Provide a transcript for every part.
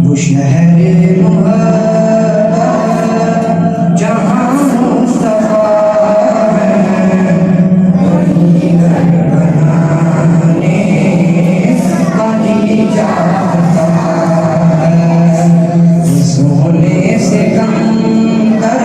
वो शहर मोहब्बत जहाँ मुस्तफा है, वही घर बनाने का जी चाहता है। सोने से कम कर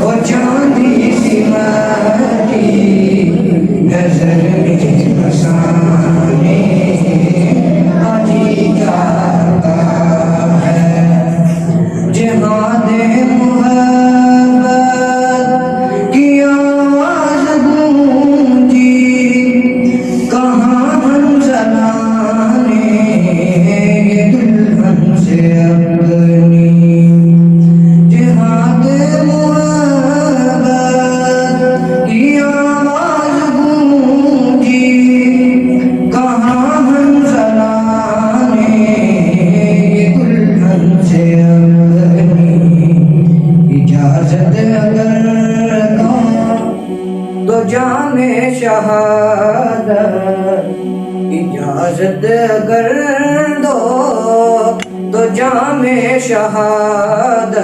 वो चांदी सी माटी नजर में बसाने का जी चाहता है। जिहादे मोहब्बत की आवाज़ गूंजी, कहाँ मंज़िलाँ ने ये दुल्हन से अपनी। जिहादे मोहब्बत की आवाज़ गूंजी, कहाँ मंज़िलाँ ने ये दुल्हन से अपनी। इजाज़त अगर दो तो जामे शहादत, इजाज़त अगर दो तो जामे शहादत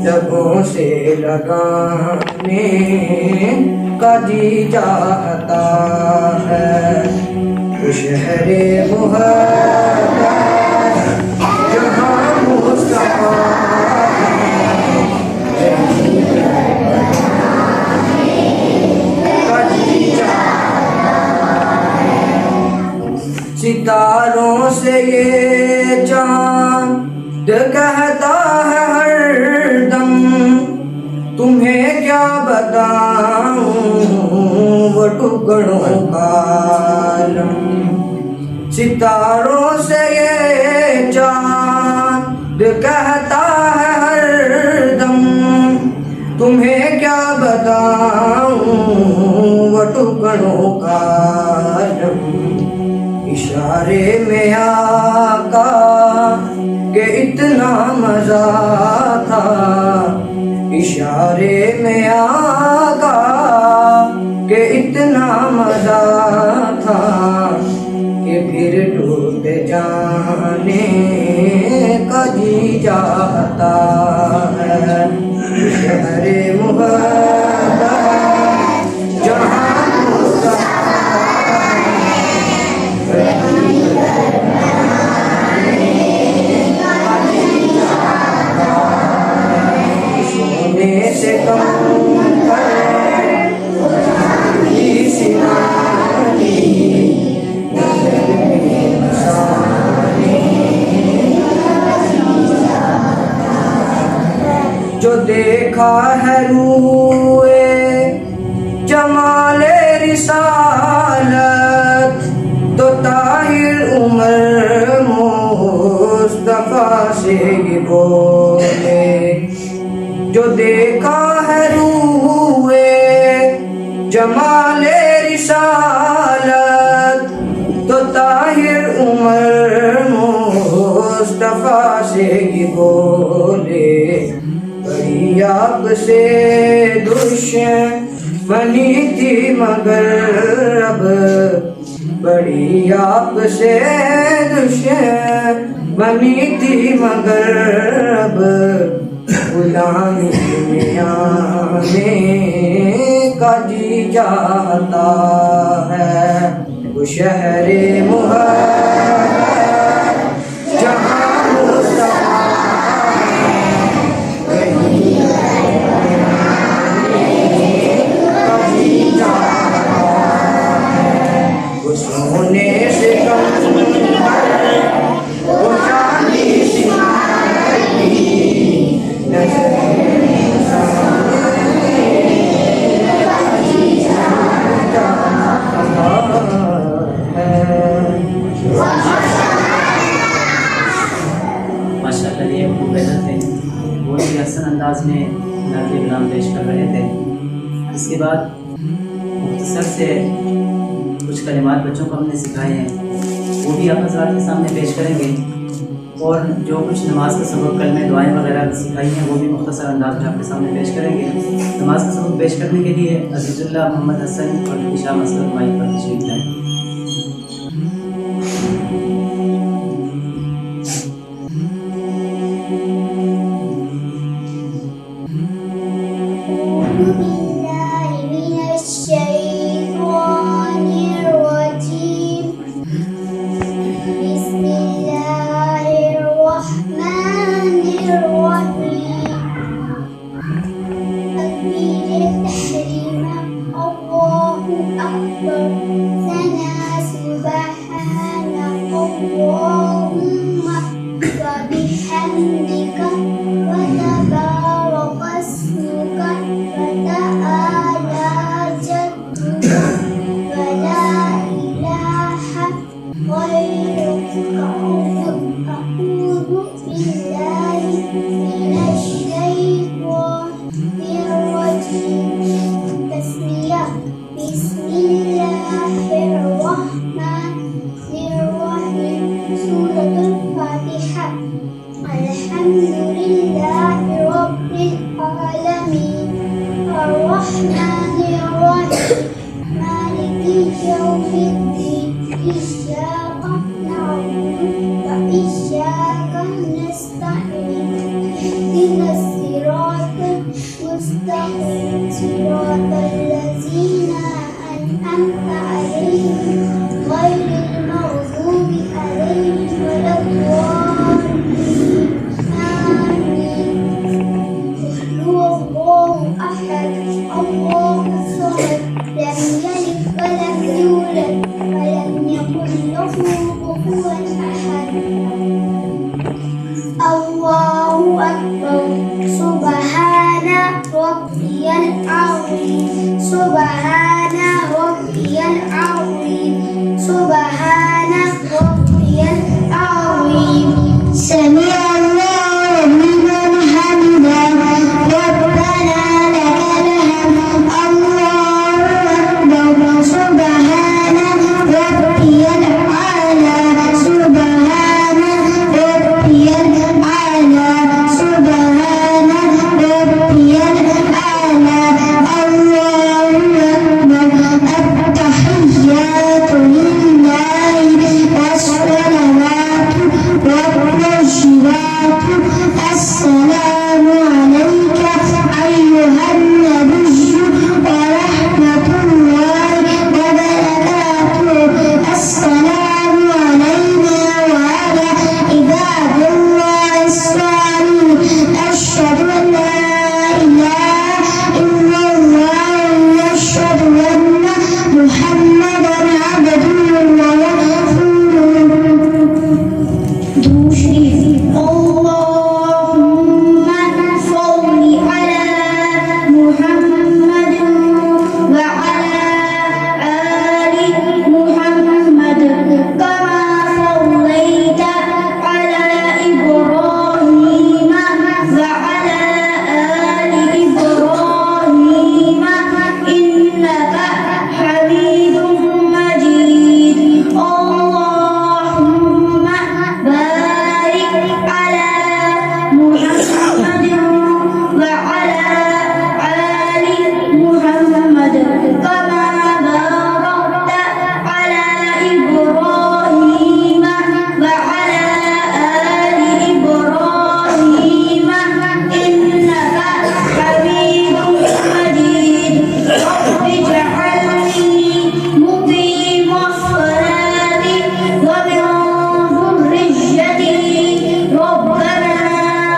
लबों से लगाने का जी चाहता है। वो शहरे मोहब्बत जहाँ मुस्तफा सितारों से ये चांद कहता है हरदम, तुम्हें क्या बताऊं वो टुकड़ों का आलम। सितारों से ये चांद कहता है हरदम, तुम्हें क्या बताऊं वो टुकड़ों का आलम। इशारे में आका के इतना मजा था, इशारे में आका के इतना मजा था कि फिर टूट जाने का जी चाहता है। शहरे मोहब्बत जहाँ से कम जो देखा है रूए जमाले रिसालत, तो ताहिर उमर मुस्तफा से ये बोले। जो देखा है रूए जमाले रिसालत, तो ताहिर उमर मुस्तफा से ये बोले। बड़ी आपसे दुश्मनी थी मगर अब, बड़ी आपसे दुश्मनी थी मगर अब गुलामी में आने का जी चाहता है। वो शहरे मोहब्बत जहाँ मुस्तफा का जी चाहता है। वो सोने से कम वो चांदी सी माशाअल्लाह ये मुबैदत थे, बहुत ही हसन अंदाज में नाज़ कलाम पेश कर रहे थे। इसके बाद मुख्तसर से कुछ कलिमात बच्चों को हमने सिखाए हैं, वो भी आप हज़रात के सामने पेश करेंगे। और जो कुछ नमाज का सबक कलमे दुआएं वगैरह सिखाई हैं वो भी मुख्तसर अंदाज में आपके सामने पेश करेंगे। नमाज का सबक पेश करने के लिए अज़ीज़ुल्लाह मोहम्मद हसन और इशाम असलम माइक पर तशरीफ़ लाएं। اللهم وبحمدك وتبارك اسمك وتعالى جدك ولا إله غيرك أعوذ بالله من الشيطان الرجيم. تسمية. بسم الله الرحمن الرحيم. سورة الفاتحة. الحمد لله رب العالمين الرحمن الرحيم مالك يوم الدين إياك نعبد وإياك نستعين اهدنا الصراط المستقيم صراط الذين أنعمت عليهم غير المغضوب عليهم ولا الضالين آمين. هو الله أحد الله الصمد لم يلد ولم يولد ولم يكن له كفوا أحد. الله أكبر. سبحان ربي العظيم سبحان ربي العظيم سبحان ربي العظيم. سمع الله لمن حمده ربنا لك الحمد. الله أكبر. سبحان ربي الأعلى سبحان ربي الأعلى سبحان ربي الأعلى. الله أكبر. التحيات لله والصلوات والطيبات. السلام عليك أيها النبي ورحمة الله وبركاته. السلام علينا وعلى عباد الله الصالحين. أشهد أن لا إله إلا الله وأشهد أن محمدا عبده ورسوله. دوشري. اللهم صل على محمد وعلى آل محمد كما صليت على إبراهيم وعلى آل إبراهيم إنك حميد مجيد. اللهم بارك على محمد وعلى آل محمد كما باركت على إبراهيم وعلى آل إبراهيم إنك حميد مجيد. رب اجعلني مقيم الصلاة ومن ذريتي ربنا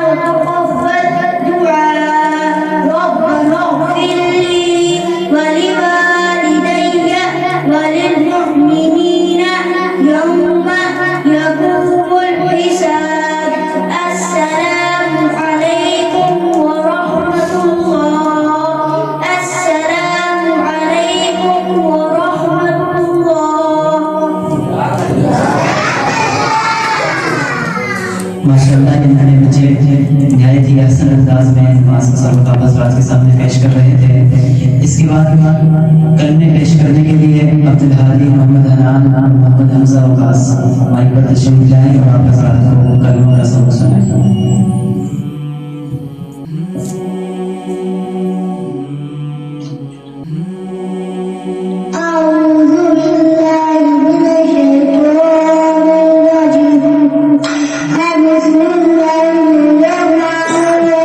وتقبل دعاء. ربنا اغفر لي ولوالدي وللمؤمنين يوم يقوم الحساب. السلام عليكم ورحمة الله. السلام عليكم ورحمة الله. माशाअल्लाह इन्होंने मुझे नहायत ही अहसन अंदाज में नमाज का सबक हज़रात के सामने पेश कर रहे थे। इसके बाद कलमे पेश करने के लिए अब्दुल हादी मोहम्मद हनान मोहम्मद हमजा वकास माइक पर तशरीफ लाएं और आप हज़रात को कलमों का सबक सुनाएं। أعوذ بالله من الشيطان الرجيم. بسم الله الرحمن الرحيم.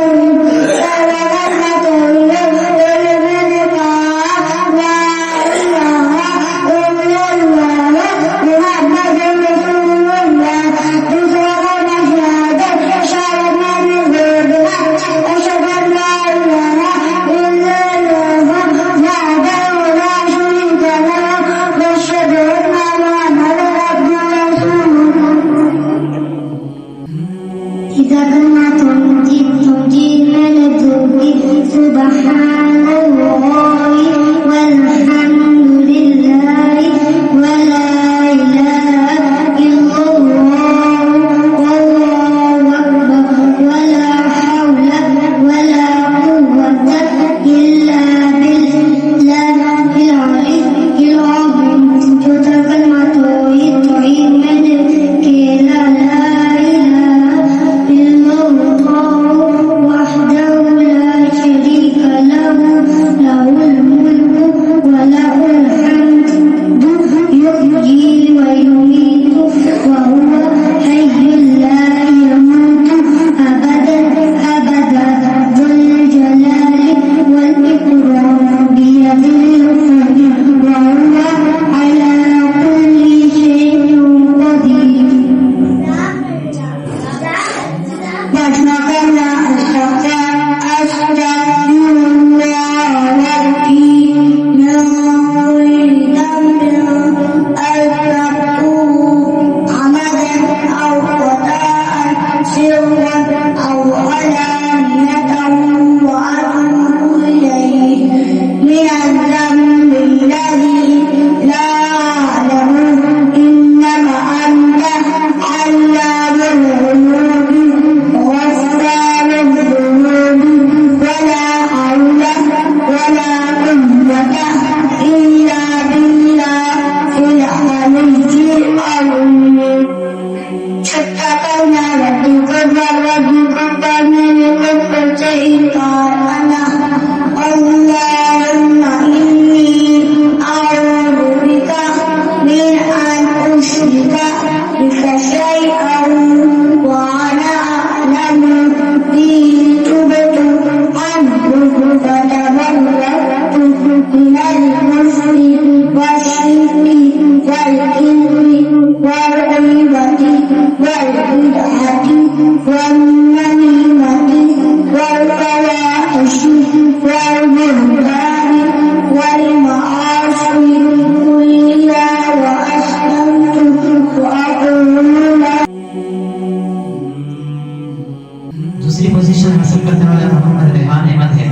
दूसरी पोजीशन हासिल करने वाला मोहम्मद रेहान अहमद है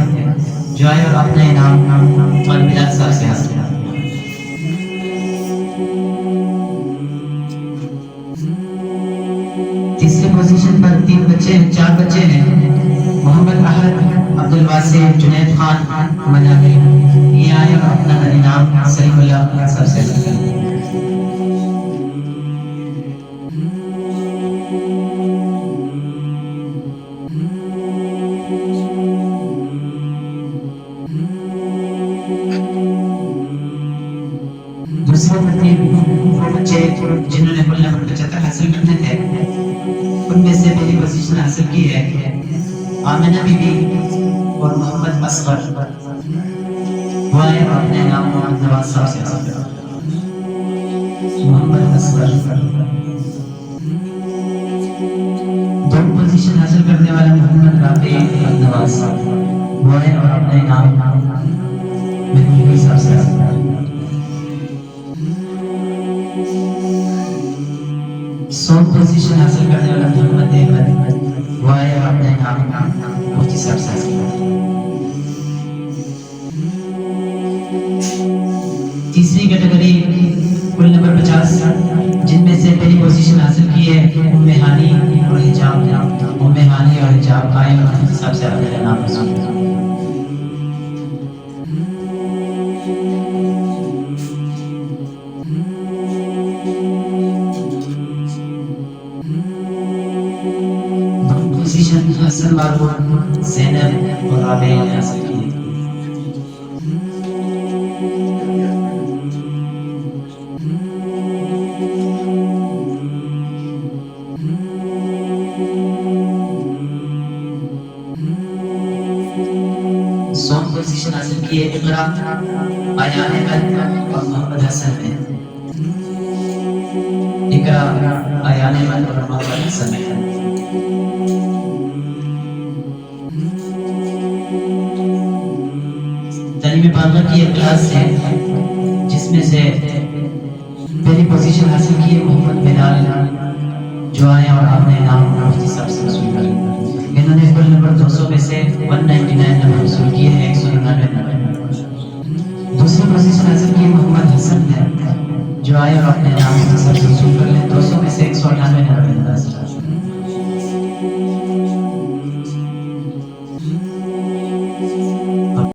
जो आए और अपना इनाम और बिलाल साहब से हासिल किया। तीसरी पोजीशन पर चार बच्चे हैं मोहम्मद अहद, अब्दुल वासी, जुनैद खान, मनावी। ये आए और अपना इनाम सलीमुल्लाह साहब से हासिल किया। दूसरे वो बच्चे जिन्होंने कुल नंबर 75 हासिल करने थे उनमें से पहली पोजीशन हासिल की है आमिना बीबी और मोहम्मद असगर। वो आए अपने नाम मोहम्मद नवाज साहब से हासिल किया। मोहम्मद असगर। दो पोजीशन हासिल करने वाला मोहम्मद राफी नवाज साहब। वो आए और अपने नाम महबूबी साहब से हासिल किया। 100 पोजीशन हासिल करने वाला मोहम्मद अहमद। वो आए और अपने नाम मुफ्ती साहब से हासिल किया। तीसरी कैटेगरी कुल नंबर 50 जिनमें से पहली पोजीशन हासिल की है उम्मे हानी और हिजाब। उम्मे हानी और हिजाब आए और मुफ्ती साहब से अपने नाम हासिल किया। हसन मारूफ, ज़ैनब और राबिया ने हासिल की। सोम पोजीशन हासिल की है इकरा, आयान अहमद और मोहम्मद हसन ने। इकरा, आयान अहमद और मोहम्मद हसन ने। तालीम बालगा की एक क्लास है जिसमें से पहली पोजीशन हासिल की है मोहम्मद बिलाल जो आए और अपने नाम मुफ्ती साहब से वसूल करें। इन्होंने कुल नंबर 200 में से 199 नंबर वसूल किए हैं, 199 नंबर। दूसरी पोजीशन हासिल की मोहम्मद हसन ने, जो आए और अपने नाम